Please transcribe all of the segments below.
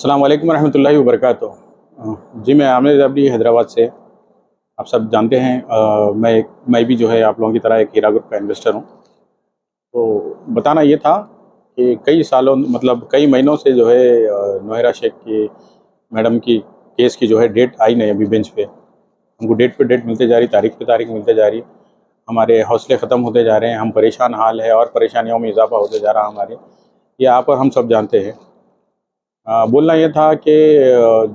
अस्सलाम वालेकुम रहमतुल्लाहि व बरकातुहू। जी, मैं आमिर ज़बरी हैदराबाद से। आप सब जानते हैं मैं भी जो है आप लोगों की तरह एक हीरा ग्रुप का इन्वेस्टर हूँ। तो बताना ये था कि कई सालों मतलब कई महीनों से जो है नौहरा शेख की मैडम की केस की जो है डेट आई नहीं अभी बेंच पे। हमको डेट पे डेट मिलते जा रही, तारीख पे तारीख मिलते जा रही। हमारे हौसले ख़त्म होते जा रहे हैं, हम परेशान हाल है और परेशानियों में इजाफा होते जा रहा हमारे। ये आप और हम सब जानते हैं। बोलना ये था कि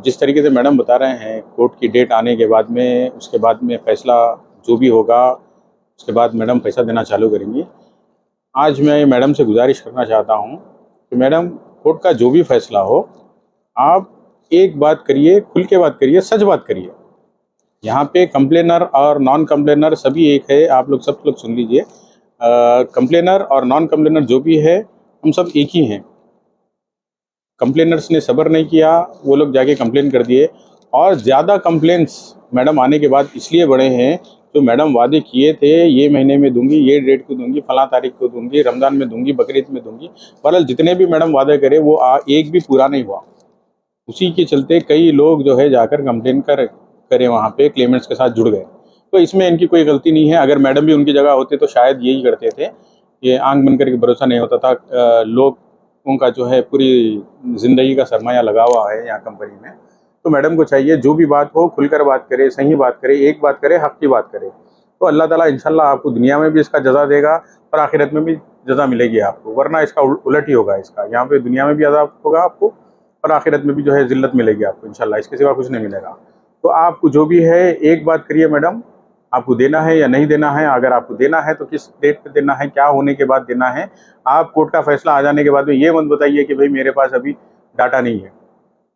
जिस तरीके से मैडम बता रहे हैं कोर्ट की डेट आने के बाद में उसके बाद में फ़ैसला जो भी होगा उसके बाद मैडम पैसा देना चालू करेंगी। आज मैं मैडम से गुजारिश करना चाहता हूँ कि मैडम कोर्ट का जो भी फ़ैसला हो आप एक बात करिए, खुल के बात करिए, सच बात करिए। यहाँ पे कंप्लेनर और नॉन कंप्लेनर सभी एक है, आप लोग सब लोग सुन लीजिए। कंप्लेनर और नॉन कंप्लेनर जो भी है हम सब एक ही हैं। कंप्लेनर्स ने सब्र नहीं किया, वो लोग जाके कंप्लेन कर दिए और ज़्यादा कंप्लेंट्स मैडम आने के बाद इसलिए बढ़े हैं। जो मैडम वादे किए थे ये महीने में दूंगी, ये डेट को दूंगी, फलां तारीख को दूंगी, रमज़ान में दूंगी, बकरीद में दूंगी, बहरहाल जितने भी मैडम वादे करे वो एक भी पूरा नहीं हुआ। उसी के चलते कई लोग जो है जाकर कंप्लेन करे वहाँ पे क्लेमेंट्स के साथ जुड़ गए। तो इसमें इनकी कोई गलती नहीं है। अगर मैडम भी उनकी जगह होते तो शायद यही करते थे। ये आंख बंद करके भरोसा नहीं होता था। लोगों का जो है पूरी ज़िंदगी का सरमाया लगा हुआ है यहाँ कंपनी में। तो मैडम को चाहिए जो भी बात हो खुलकर बात करे, सही बात करे, एक बात करे, हक़ की बात करे। तो अल्लाह ताला इंशाल्लाह आपको दुनिया में भी इसका जज़ा देगा और आखिरत में भी जज़ा मिलेगी आपको। वरना इसका उलट ही होगा। इसका यहाँ पे दुनिया में भी अज़ाब होगा आपको और आखिरत में भी जो है ज़िल्लत मिलेगी आपको इंशाल्लाह। इसके सिवा कुछ नहीं मिलेगा। तो आपको जो भी है एक बात करिए मैडम, आपको देना है या नहीं देना है। अगर आपको देना है तो किस डेट पे देना है, क्या होने के बाद देना है। आप कोर्ट का फैसला आ जाने के बाद में ये मत बताइए कि भाई मेरे पास अभी डाटा नहीं है।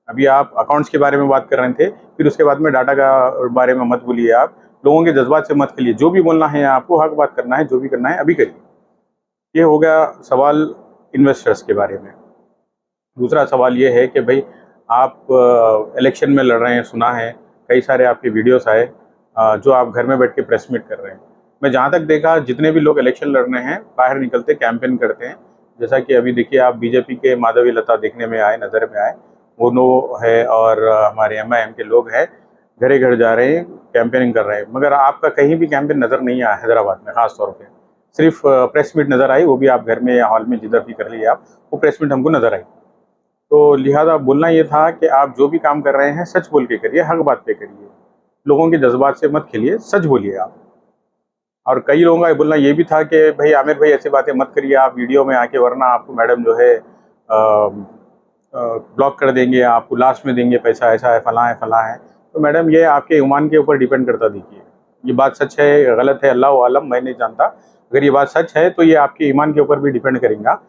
अभी आप अकाउंट्स के बारे में बात कर रहे थे, फिर उसके बाद में डाटा का बारे में मत बोलिए। आप लोगों के जज्बात से मत खेलिए। जो भी बोलना है आपको हक बात करना है, जो भी करना है अभी करिए। ये हो गया सवाल इन्वेस्टर्स के बारे में। दूसरा सवाल ये है कि भाई आप इलेक्शन में लड़ रहे हैं, सुना है कई सारे आपके वीडियोस आए जो आप घर में बैठ के प्रेस मीट कर रहे हैं। मैं जहाँ तक देखा जितने भी लोग इलेक्शन लड़ रहे हैं बाहर निकलते कैंपेन करते हैं। जैसा कि अभी देखिए आप बीजेपी के माधवी लता देखने में आए, नज़र में आए, वो नो है और हमारे एमआईएम के लोग हैं घरे घर जा रहे हैं, कैंपेनिंग कर रहे हैं। मगर आपका कहीं भी कैंपेन नज़र नहीं आया हैदराबाद में। ख़ास तौर पे सिर्फ प्रेस मीट नज़र आई, वो भी आप घर में या हॉल में जिधर भी कर लिए आप, वो प्रेस मीट हमको नज़र आई। तो लिहाजा बोलना ये था कि आप जो भी काम कर रहे हैं सच बोल के करिए, हक बात पे करिए। लोगों के जज्बात से मत खेलिए, सच बोलिए आप। और कई लोगों का बोलना ये भी था कि भाई आमिर भाई ऐसी बातें मत करिए आप वीडियो में आके, वरना आपको मैडम जो है ब्लॉक कर देंगे, आपको लास्ट में देंगे पैसा, ऐसा है, फलां है। तो मैडम ये आपके ईमान के ऊपर डिपेंड करता। देखिए ये बात सच है गलत है अल्लाह आलम, मैं नहीं जानता। अगर ये बात सच है तो ये आपके ईमान के ऊपर भी डिपेंड करेगा।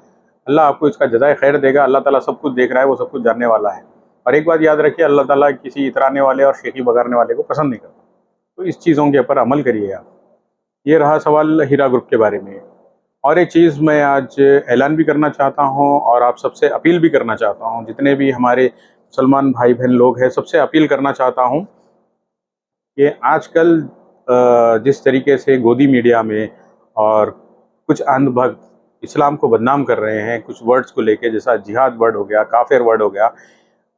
अल्लाह आपको इसका जज़ाए खैर देगा। अल्लाह ताला सब कुछ देख रहा है, वो सब कुछ जानने वाला है। और एक बात याद रखिए, अल्लाह ताला किसी इतराने वाले और शेखी बगारने वाले को पसंद नहीं करता। तो इस चीज़ों के ऊपर अमल करिए आप। ये रहा सवाल हीरा ग्रुप के बारे में। और एक चीज़ मैं आज ऐलान भी करना चाहता हूँ और आप सबसे अपील भी करना चाहता हूँ, जितने भी हमारे मुसलमान भाई बहन लोग हैं सबसे अपील करना चाहता हूँ कि आजकल जिस तरीके से गोदी मीडिया में और कुछ अंधभक्त इस्लाम को बदनाम कर रहे हैं कुछ वर्ड्स को लेके, जैसा जिहाद वर्ड हो गया, काफिर वर्ड हो गया,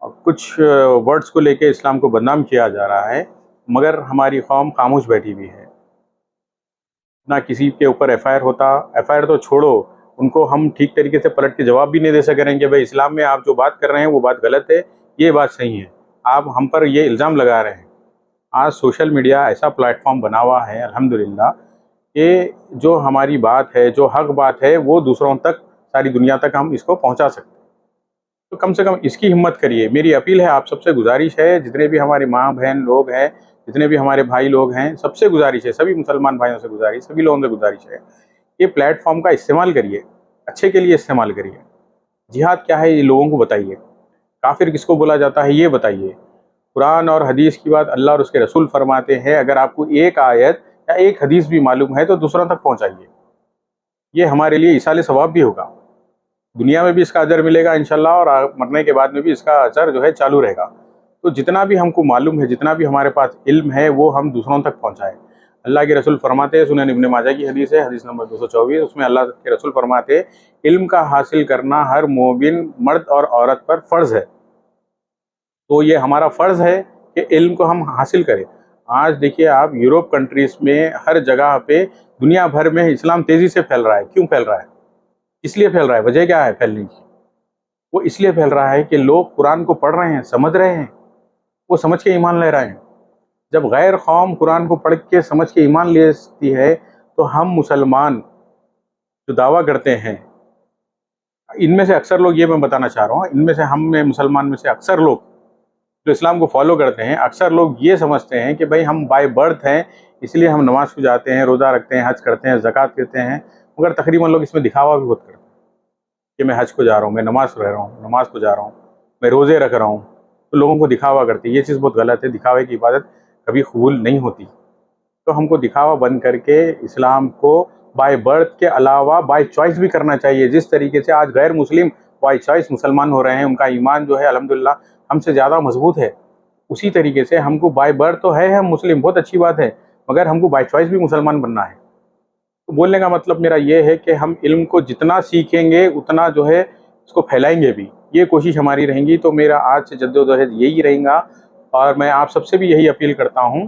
और कुछ वर्ड्स को लेके इस्लाम को बदनाम किया जा रहा है, मगर हमारी कौम खामोश बैठी हुई है। ना किसी के ऊपर एफआईआर होता। एफआईआर तो छोड़ो, उनको हम ठीक तरीके से पलट के जवाब भी नहीं दे सकेंगे। भाई इस्लाम में आप जो बात कर रहे हैं वो बात गलत है, ये बात सही है, आप हम पर ये इल्ज़ाम लगा रहे हैं। आज सोशल मीडिया ऐसा प्लेटफॉर्म बना हुआ है अल्हम्दुलिल्लाह कि जो हमारी बात है, जो हक बात है, वो दूसरों तक, सारी दुनिया तक हम इसको पहुंचा सकते हैं। तो कम से कम इसकी हिम्मत करिए। मेरी अपील है, आप सबसे गुजारिश है, जितने भी हमारे माँ बहन लोग हैं, जितने भी हमारे भाई लोग हैं, सबसे गुजारिश है, सभी मुसलमान भाइयों से गुजारिश, सभी लोगों से गुजारिश है, ये प्लेटफॉर्म का इस्तेमाल करिए, अच्छे के लिए इस्तेमाल करिए। जिहाद क्या है ये लोगों को बताइए, काफिर किसको बोला जाता है ये बताइए। कुरान और हदीस की बात अल्लाह और उसके रसूल फरमाते हैं। अगर आपको एक आयत या एक हदीस भी मालूम है तो दूसरों तक पहुंचाइए। ये हमारे लिए इसाले सवाब भी होगा, दुनिया में भी इसका अजर मिलेगा इंशाल्लाह, और मरने के बाद में भी इसका असर जो है चालू रहेगा। तो जितना भी हमको मालूम है, जितना भी हमारे पास इल्म है, वो हम दूसरों तक पहुंचाएं। अल्लाह के रसूल फरमाते हैं, सुनन इब्न माजा की हदीस है, हदीस नंबर 224, उसमें अल्लाह के रसूल फरमाते हैं, इल्म का हासिल करना हर मोमिन मर्द और औरत पर फ़र्ज़ है। तो ये हमारा फ़र्ज़ है कि इल्म को हम हासिल करें। आज देखिए आप यूरोप कंट्रीज़ में हर जगह पे दुनिया भर में इस्लाम तेज़ी से फैल रहा है। क्यों फैल रहा है? इसलिए फैल रहा है, वजह क्या है फैलने की? वो इसलिए फैल रहा है कि लोग कुरान को पढ़ रहे हैं, समझ रहे हैं, वो समझ के ईमान ले रहे हैं। जब गैर कौम कुरान को पढ़ के समझ के ईमान ले सकती है, तो हम मुसलमान जो दावा करते हैं, इनमें से अक्सर लोग, ये मैं बताना चाह रहा हूँ, इनमें से हम में मुसलमान में से अक्सर लोग जो इस्लाम को फॉलो करते हैं, अक्सर लोग ये समझते हैं कि भाई हम बाय बर्थ हैं, इसलिए हम नमाज़ को जाते हैं, रोज़ा रखते हैं, हज करते हैं, ज़कात देते हैं। मगर तकरीबन लोग इसमें दिखावा भी बहुत करते हैं कि मैं हज को जा रहा हूँ, मैं नमाज़ रह रहा हूँ, नमाज को जा रहा हूँ, मैं रोज़े रख रहा हूँ। तो लोगों को दिखावा करती है, ये चीज़ बहुत गलत है। दिखावे की इबादत कभी कबूल नहीं होती। तो हमको दिखावा बंद करके इस्लाम को बाय बर्थ के अलावा बाय चॉइस भी करना चाहिए। जिस तरीके से आज गैर मुस्लिम बाय चॉइस मुसलमान हो रहे हैं, उनका ईमान जो है अल्हम्दुलिल्लाह हमसे ज़्यादा मजबूत है, उसी तरीके से हमको बाय बर्थ तो है हम मुस्लिम, बहुत अच्छी बात है, मगर हमको बाय चॉइस भी मुसलमान बनना है। तो बोलने का मतलब मेरा ये है कि हम इल्म को जितना सीखेंगे उतना जो है इसको फैलाएंगे भी, ये कोशिश हमारी रहेगी। तो मेरा आज से जद्दोजहद यही रहेगा, और मैं आप सबसे भी यही अपील करता हूँ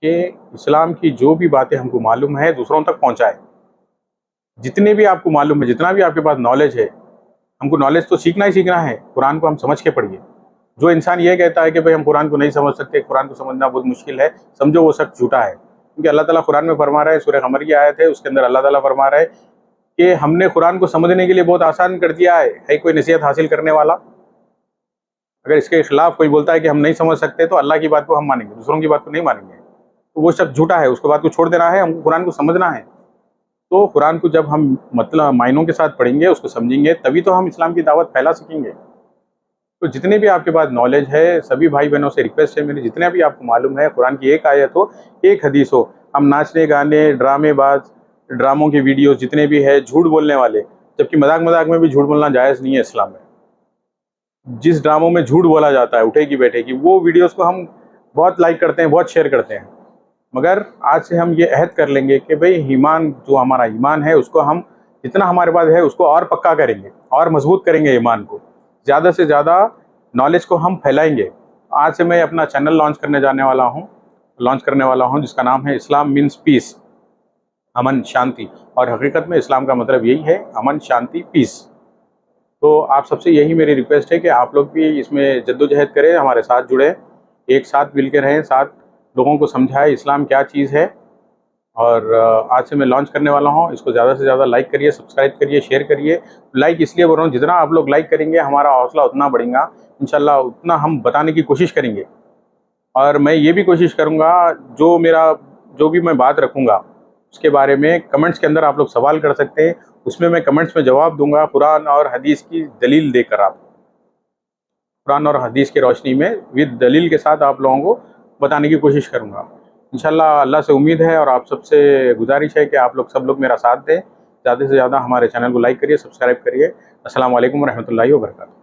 कि इस्लाम की जो भी बातें हमको मालूम है दूसरों तक पहुँचाएँ। जितने भी आपको मालूम है, जितना भी आपके पास नॉलेज है, हमको नॉलेज तो सीखना ही सीखना है। कुरान को हम समझ के पढ़िए। जो इंसान ये कहता है कि भाई हम कुरान को नहीं समझ सकते, कुरान को समझना बहुत मुश्किल है, समझो वो शख्स झूठा है। क्योंकि अल्लाह ताला कुरान में फरमा रहा है, सूरह क़मर की आयत है, उसके अंदर अल्लाह ताला फरमा रहा है कि हमने कुरान को समझने के लिए बहुत आसान कर दिया है कोई नसीहत हासिल करने वाला? अगर इसके खिलाफ कोई बोलता है कि हम नहीं समझ सकते, तो अल्लाह की बात को हम मानेंगे, दूसरों की बात को नहीं मानेंगे। तो वो शख्स झूठा है, उसको बात को छोड़ देना है, हमको कुरान को समझना है। तो कुरान को जब हम मतलब मायनों के साथ पढ़ेंगे, उसको समझेंगे, तभी तो हम इस्लाम की दावत फैला सकेंगे। तो जितने भी आपके पास नॉलेज है, सभी भाई बहनों से रिक्वेस्ट है मेरी, जितने भी आपको मालूम है, कुरान की एक आयत हो, एक हदीस हो, हम नाचने गाने, ड्रामेबाज, ड्रामों की वीडियोस जितने भी है, झूठ बोलने वाले, जबकि मजाक मजाक में भी झूठ बोलना जायज़ नहीं है इस्लाम में। जिस ड्रामों में झूठ बोला जाता है उठेगी बैठेगी, वो वीडियोस को हम बहुत लाइक करते हैं, बहुत शेयर करते हैं। मगर आज से हम ये अहद कर लेंगे कि भाई ईमान, जो हमारा ईमान है, उसको हम जितना हमारे पास है उसको और पक्का करेंगे और मजबूत करेंगे। ईमान को ज़्यादा से ज़्यादा नॉलेज को हम फैलाएंगे। आज से मैं अपना चैनल लॉन्च करने वाला हूँ जिसका नाम है इस्लाम मीन्स पीस, अमन शांति। और हकीकत में इस्लाम का मतलब यही है, अमन शांति पीस। तो आप सबसे यही मेरी रिक्वेस्ट है कि आप लोग भी इसमें जद्दोजहद करें, हमारे साथ जुड़े, एक साथ मिल के रहें, साथ लोगों को समझाएं इस्लाम क्या चीज़ है। और आज से मैं लॉन्च करने वाला हूँ, इसको ज़्यादा से ज़्यादा लाइक करिए, सब्सक्राइब करिए, शेयर करिए। लाइक इसलिए बोल रहा हूँ, जितना आप लोग लाइक करेंगे हमारा हौसला उतना बढ़ेगा इंशाल्लाह, उतना हम बताने की कोशिश करेंगे। और मैं ये भी कोशिश करूँगा, जो भी मैं बात रखूँगा उसके बारे में कमेंट्स के अंदर आप लोग सवाल कर सकते हैं, उसमें मैं कमेंट्स में जवाब दूंगा कुरान और हदीस की दलील देकर। आप कुरान और हदीस की रोशनी में विद दलील के साथ आप लोगों को बताने की कोशिश करूँगा इंशाल्लाह। अल्लाह से उम्मीद है और आप सबसे गुजारिश है कि आप लोग सब लोग मेरा साथ दें। ज़्यादा से ज़्यादा हमारे चैनल को लाइक करिए, सब्सक्राइब करिए। अस्सलाम वालेकुम रहमतुल्लाहि व बरकातहू।